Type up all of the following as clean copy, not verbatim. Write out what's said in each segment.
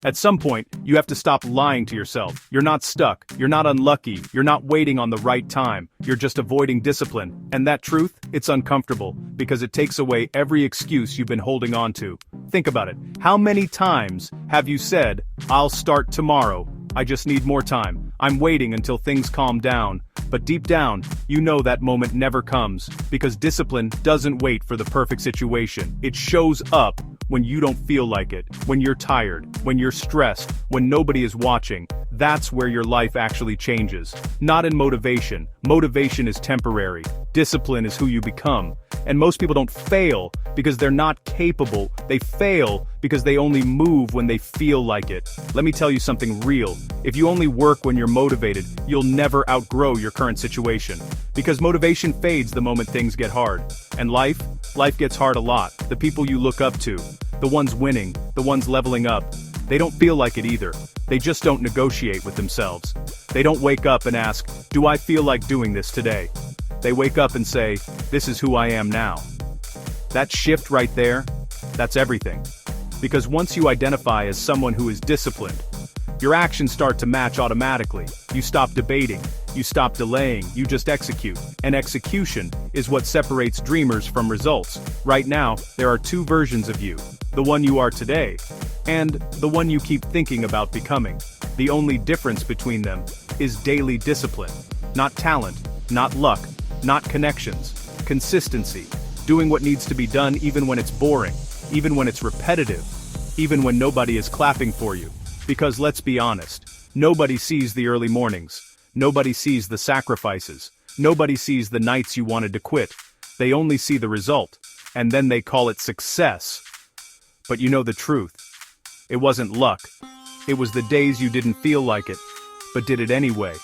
At some point, you have to stop lying to yourself. You're not stuck, you're not unlucky, you're not waiting on the right time, you're just avoiding discipline. And that truth, it's uncomfortable, because it takes away every excuse you've been holding on to. Think about it. How many times have you said, "I'll start tomorrow. I just need more time. I'm waiting until things calm down." But deep down, you know that moment never comes, because discipline doesn't wait for the perfect situation. It shows up when you don't feel like it, when you're tired, when you're stressed, when nobody is watching. That's where your life actually changes. Not in motivation. Motivation is temporary. Discipline is who you become. And most people don't fail because they're not capable. They fail because they only move when they feel like it. Let me tell you something real. If you only work when you're motivated, you'll never outgrow your current situation. Because motivation fades the moment things get hard. And life gets hard a lot. The people you look up to, the ones winning, the ones leveling up, they don't feel like it either. They just don't negotiate with themselves. They don't wake up and ask, "Do I feel like doing this today?" They wake up and say, "This is who I am now." That shift right there, that's everything. Because once you identify as someone who is disciplined, your actions start to match automatically. You stop debating, you stop delaying, you just execute. And execution is what separates dreamers from results. Right now, there are two versions of you. The one you are today, and the one you keep thinking about becoming. The only difference between them is daily discipline. Not talent, not luck, not connections. Consistency. Doing what needs to be done even when it's boring, even when it's repetitive, even when nobody is clapping for you. Because let's be honest, nobody sees the early mornings. Nobody sees the sacrifices. Nobody sees the nights you wanted to quit. They only see the result, and then they call it success. But you know the truth. It wasn't luck. It was the days you didn't feel like it, but did it anyway.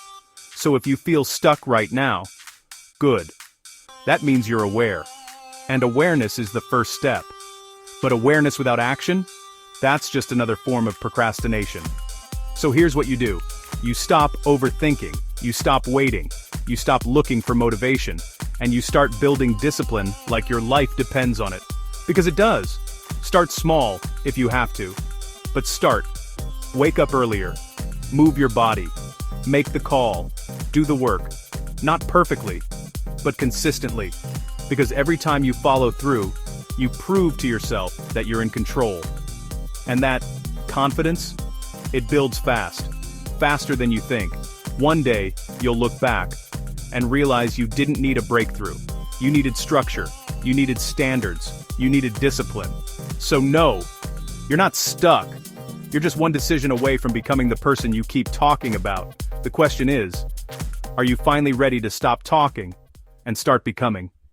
So if you feel stuck right now, good. That means you're aware. And awareness is the first step. But awareness without action? That's just another form of procrastination. So here's what you do. You stop overthinking. You stop waiting. You stop looking for motivation. And you start building discipline like your life depends on it. Because it does. Start small, if you have to. But start. Wake up earlier. Move your body. Make the call. Do the work. Not perfectly, but consistently. Because every time you follow through, you prove to yourself that you're in control. And that confidence, it builds fast. Faster than you think. One day, you'll look back and realize you didn't need a breakthrough. You needed structure. You needed standards. You needed discipline. So no, you're not stuck. You're just one decision away from becoming the person you keep talking about. The question is, are you finally ready to stop talking and start becoming?